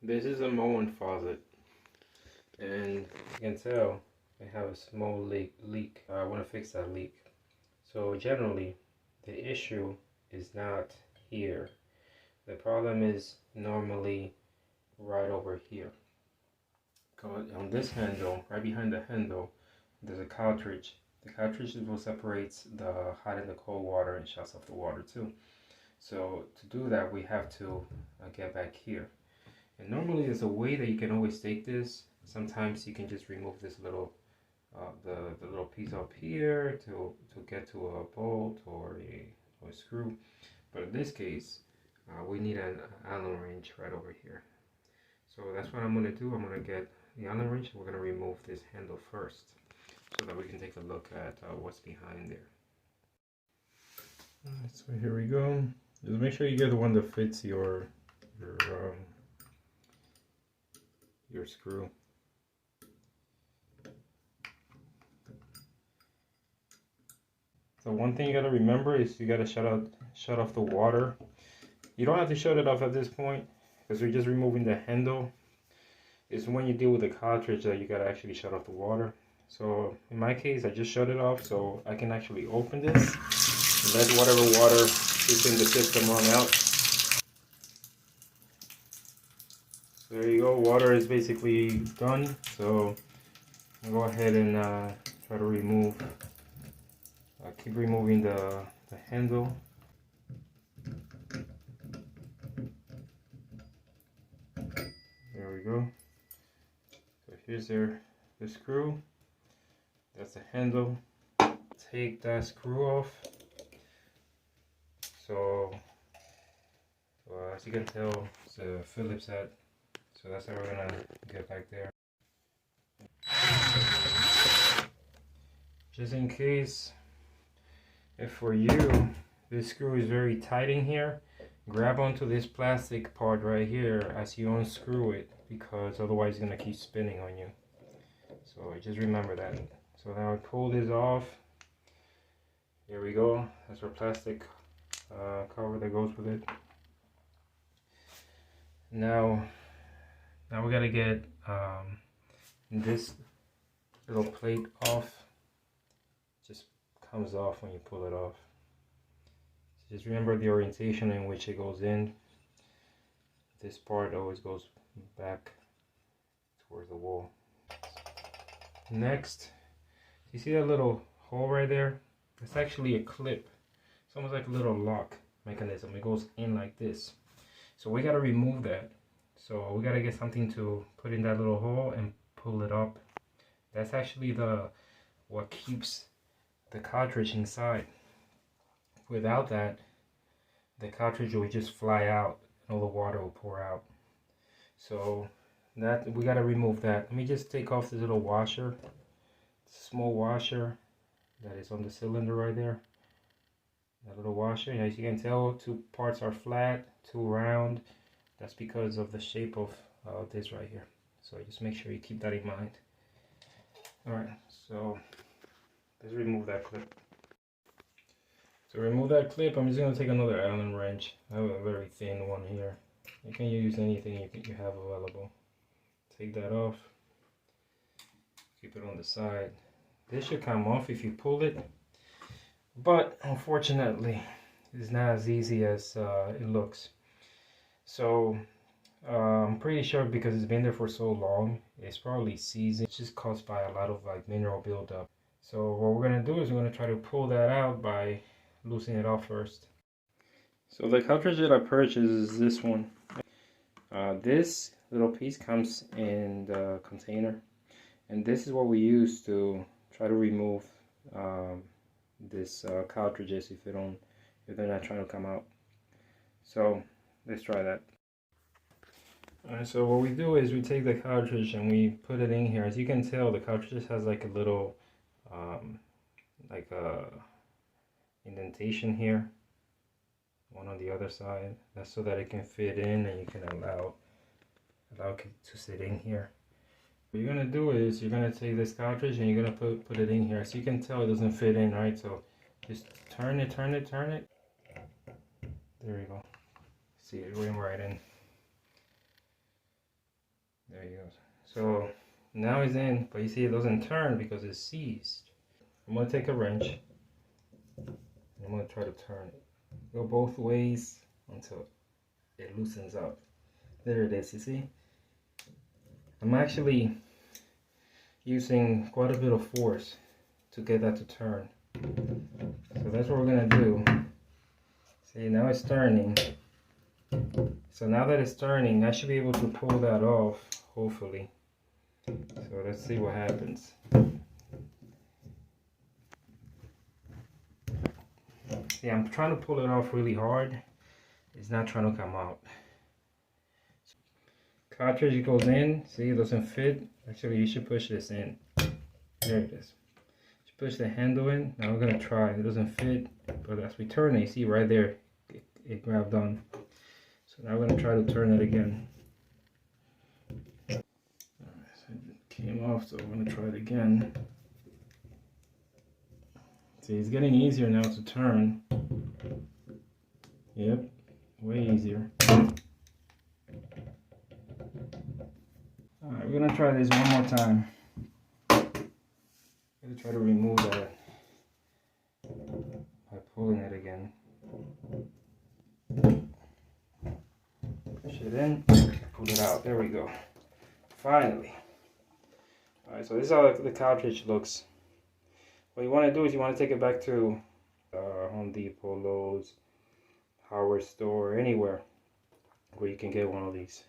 This is a Moen faucet, and you can tell I have a small leak. I want to fix that leak. So generally, the issue is not here. The problem is normally right over here. On this handle, right behind the handle, there's a cartridge. The cartridge is what separates the hot and the cold water and shuts off the water too. So to do that, we have to get back here. And normally there's a way that you can always take this. Sometimes you can just remove this little, the little piece up here to get to a bolt or a screw. But in this case, we need an Allen wrench right over here. So that's what I'm going to do. I'm going to get the Allen wrench. We're going to remove this handle first so that we can take a look at what's behind there. Alright, so here we go. Just make sure you get the one that fits your screw. So one thing you got to remember is you got to shut off the water. You don't have to shut it off at this point because we're just removing the handle. It's when you deal with the cartridge that you got to actually shut off the water. So in my case, I just shut it off so I can actually open this and let whatever water is in the system run out. So there you go, water is basically done. So I'll go ahead and try to remove, keep removing the handle. There we go. So here's the screw. That's the handle. Take that screw off. So as you can tell, it's a Phillips head. So that's how we're gonna get back there. Just in case, if for you, this screw is very tight in here, grab onto this plastic part right here as you unscrew it, because otherwise it's gonna keep spinning on you. So just remember that. So now I pull this off. Here we go. That's our plastic cover that goes with it. Now we gotta get this little plate off. Just comes off when you pull it off. So just remember the orientation in which it goes in. This part always goes back towards the wall. Next, you see that little hole right there? It's actually a clip. It's almost like a little lock mechanism. It goes in like this. So we gotta remove that. So we gotta get something to put in that little hole and pull it up. That's actually what keeps the cartridge inside. Without that, the cartridge will just fly out and all the water will pour out. So that we gotta remove that. Let me just take off this little washer. It's a small washer that is on the cylinder right there. That little washer, and as you can tell, two parts are flat, two round. That's because of the shape of this right here. So just make sure you keep that in mind. Alright, so let's remove that clip. To remove that clip, I'm just going to take another Allen wrench. I have a very thin one here. You can use anything you have available. Take that off. Keep it on the side. This should come off if you pull it. But unfortunately, it's not as easy as it looks. So I'm pretty sure because it's been there for so long, it's probably seasoned. It's just caused by a lot of like mineral buildup. So what we're gonna do is we're gonna try to pull that out by loosening it off first. So the cartridge that I purchased is this one. This little piece comes in the container, and this is what we use to try to remove this cartridges if they're not trying to come out. So let's try that. Alright, so what we do is we take the cartridge and we put it in here. As you can tell, the cartridge has like a little indentation here, one on the other side. That's so that it can fit in and you can allow it to sit in here. What you're gonna do is you're gonna take this cartridge and you're gonna put it in here. As you can tell, it doesn't fit in, right? So just turn it. There you go. See, it went right in. There you go. So now it's in, but you see it doesn't turn because it's seized. I'm gonna take a wrench. I'm gonna try to turn it. Go both ways until it loosens up. There it is, you see? I'm actually using quite a bit of force to get that to turn. So that's what we're gonna do. See, now it's turning. So now that it's turning, I should be able to pull that off, hopefully. So let's see what happens. See, I'm trying to pull it off really hard. It's not trying to come out. Cartridge goes in. See, it doesn't fit. Actually, you should push this in. There it is. You push the handle in. Now we're gonna try. It doesn't fit, but as we turn it, you see right there, it grabbed on. So now we're gonna try to turn it again. Alright, so it came off, so we're gonna try it again. See, it's getting easier now to turn. Yep, way easier. Alright, we're gonna try this one more time. I'm gonna try to remove that by pulling it again. Push it in, pull it out. There we go. Finally. Alright, so this is how the cartridge looks. What you want to do is you want to take it back to Home Depot, Lowe's, hardware store, anywhere where you can get one of these.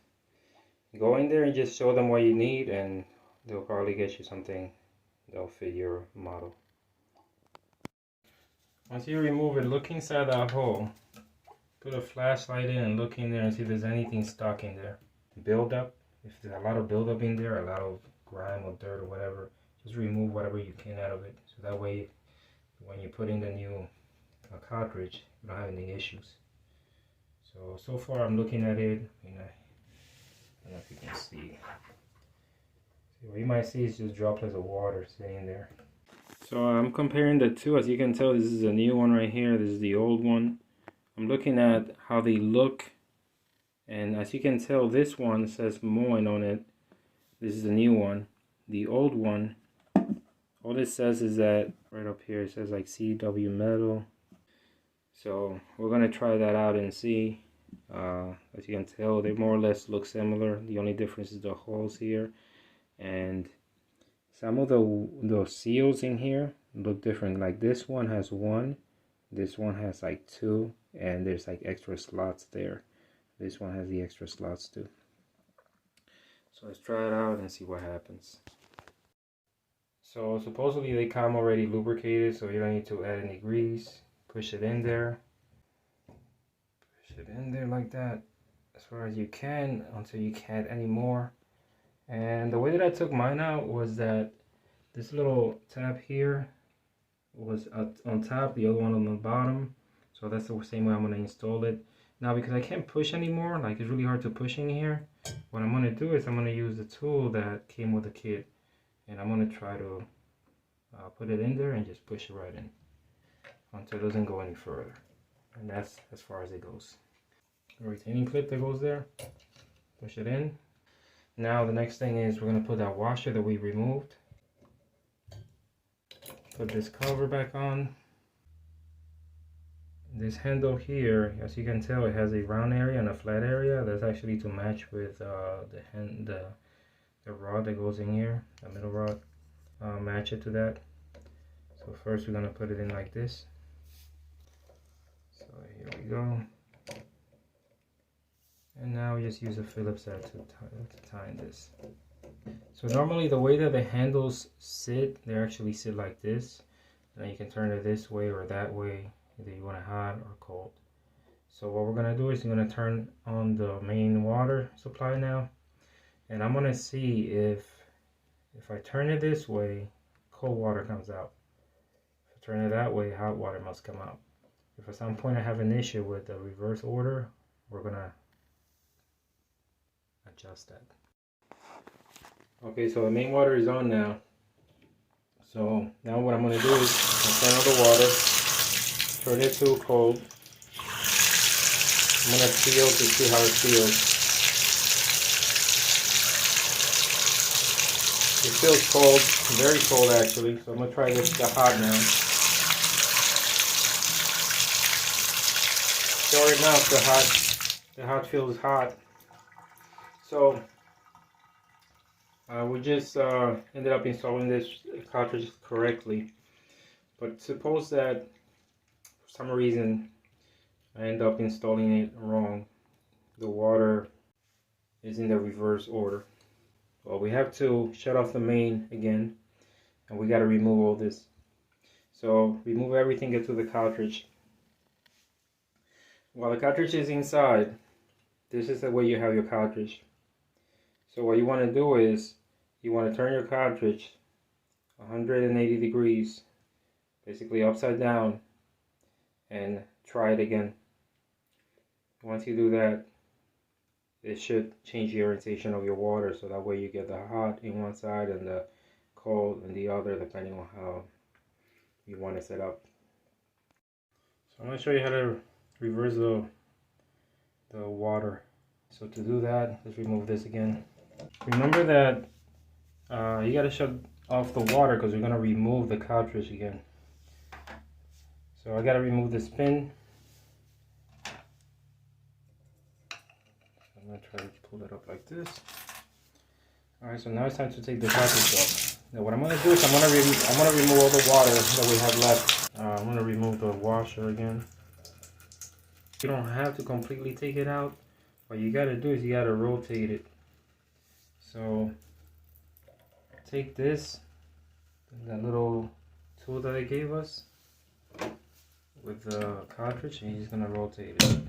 Go in there and just show them what you need, and they'll probably get you something that'll fit your model. Once you remove it, look inside that hole. Put a flashlight in and look in there and see if there's anything stuck in there. Buildup. If there's a lot of buildup in there, a lot of grime or dirt or whatever, just remove whatever you can out of it. So that way, when you put in the new cartridge, you don't have any issues. So far I'm looking at it. I don't know if you can see. What you might see is just droplets of water sitting there. So I'm comparing the two. As you can tell, this is a new one right here. This is the old one. I'm looking at how they look. And as you can tell, this one says Moen on it. This is the new one. The old one, all it says is that right up here, it says like CW metal. So we're going to try that out and see. As you can tell, they more or less look similar. The only difference is the holes here. And some of the seals in here look different. Like this one has one. This one has like two. And there's like extra slots there. This one has the extra slots too. So let's try it out and see what happens. So supposedly they come already lubricated, so you don't need to add any grease. Push it in there. Push it in there like that as far as you can until you can't anymore. And the way that I took mine out was that this little tab here was on top, the other one on the bottom. So that's the same way I'm going to install it. Now, because I can't push anymore, like it's really hard to push in here, what I'm going to do is I'm going to use the tool that came with the kit. And I'm going to try to put it in there and just push it right in until it doesn't go any further. And that's as far as it goes. A retaining clip that goes there. Push it in. Now the next thing is we're going to put that washer that we removed. Put this cover back on. This handle here, as you can tell, it has a round area and a flat area. That's actually to match with the rod that goes in here, the middle rod. Match it to that. So first we're going to put it in like this. So here we go. And now we just use a Phillips head to tie this. So normally the way that the handles sit, they actually sit like this. And you can turn it this way or that way, either you want it hot or cold. So what we're going to do is we're going to turn on the main water supply now. And I'm going to see if I turn it this way, cold water comes out. If I turn it that way, hot water must come out. If at some point I have an issue with the reverse order, we're going to adjust that. Okay, so the main water is on now. So now what I'm going to do is turn on the water, turn it to cold. I'm going to feel to see how it feels. It feels cold, very cold actually. So I'm gonna try this the hot now. Sure enough, the hot feels hot. So we just ended up installing this cartridge correctly. But suppose that for some reason I end up installing it wrong. The water is in the reverse order. Well, we have to shut off the main again, and we got to remove all this. So remove everything, get to the cartridge. While the cartridge is inside, this is the way you have your cartridge. So what you want to do is you want to turn your cartridge 180 degrees, basically upside down, and try it again. Once you do that, it should change the orientation of your water, so that way you get the hot in one side and the cold in the other, depending on how you want to set up. So I'm going to show you how to reverse the water. So to do that, let's remove this again. Remember that you got to shut off the water because we're going to remove the cartridge again. So I got to remove this pin. I'm going to try to pull it up like this. Alright, so now it's time to take the cartridge off. Now what I'm going to do is I'm going to remove all the water that we have left. I'm going to remove the washer again. You don't have to completely take it out. What you got to do is you got to rotate it. So take this, that little tool that they gave us with the cartridge, and you're just going to rotate it.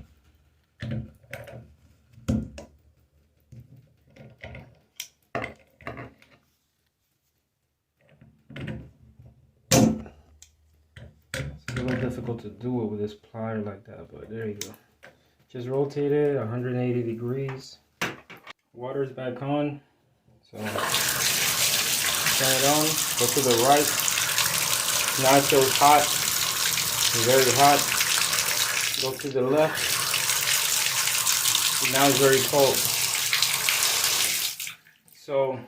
It's a little difficult to do it with this plier like that, but there you go. Just rotate it 180 degrees. Water's back on, so turn it on, go to the right. Now it feels hot, very hot. Go to the left, now it's very cold. So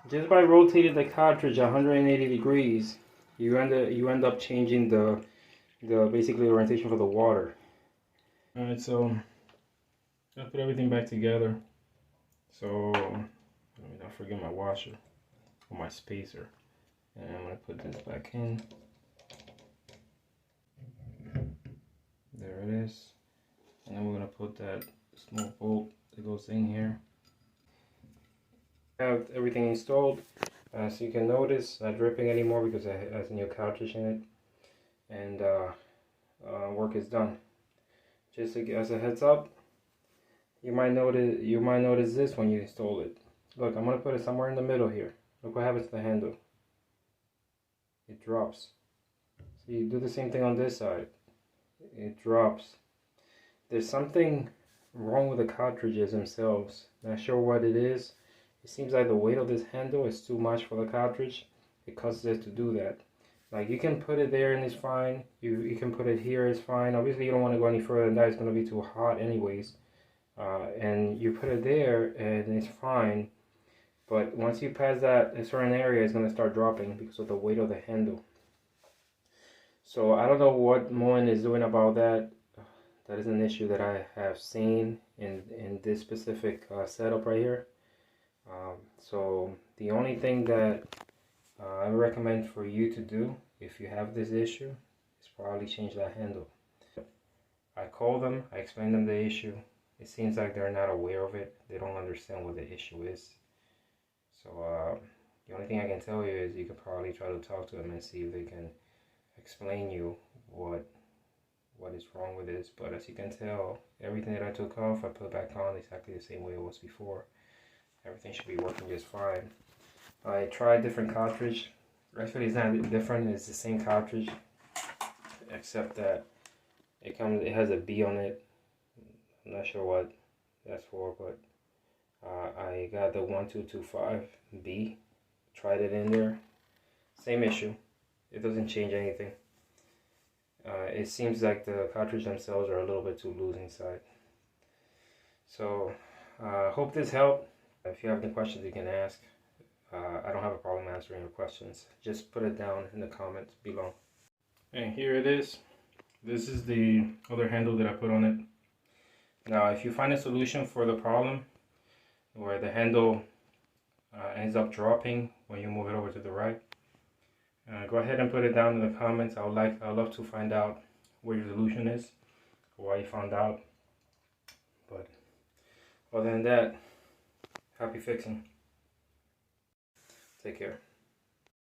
just by rotating the cartridge 180 degrees, you end up changing the basically orientation for the water. Alright, so I put everything back together. So let me not forget my washer or my spacer. And I'm gonna put this back in. There it is. And then we're gonna put that small bolt that goes in here. I have everything installed. So you can notice not dripping anymore because it has a new cartridge in it. And work is done. Just as a heads up, you might notice this when you install it. Look, I'm gonna put it somewhere in the middle here. Look what happens to the handle. It drops. So you do the same thing on this side. It drops. There's something wrong with the cartridges themselves. Not sure what it is. It seems like the weight of this handle is too much for the cartridge. It causes it to do that. Like you can put it there and it's fine. You can put it here, it's fine. Obviously you don't want to go any further than that. It's going to be too hot anyways. And you put it there and it's fine. But once you pass that a certain area, it's going to start dropping because of the weight of the handle. So I don't know what Moen is doing about that. That is an issue that I have seen in this specific setup right here. So the only thing that I recommend for you to do if you have this issue is probably change that handle. I call them, I explain them the issue. It seems like they're not aware of it. They don't understand what the issue is. So the only thing I can tell you is you could probably try to talk to them and see if they can explain you what is wrong with this. But as you can tell, everything that I took off, I put back on exactly the same way it was before. Everything should be working just fine. I tried different cartridge. Actually, it's not different. It's the same cartridge, except that it has a B on it. I'm not sure what that's for, but I got the 1225B. Tried it in there. Same issue. It doesn't change anything. It seems like the cartridge themselves are a little bit too loose inside. So hope this helped. If you have any questions, you can ask. I don't have a problem answering your questions. Just put it down in the comments below. And here it is. This is the other handle that I put on it. Now, if you find a solution for the problem where the handle ends up dropping when you move it over to the right, go ahead and put it down in the comments. I'd love to find out what your solution is, or why you found out. But other than that, happy fixing. Take care.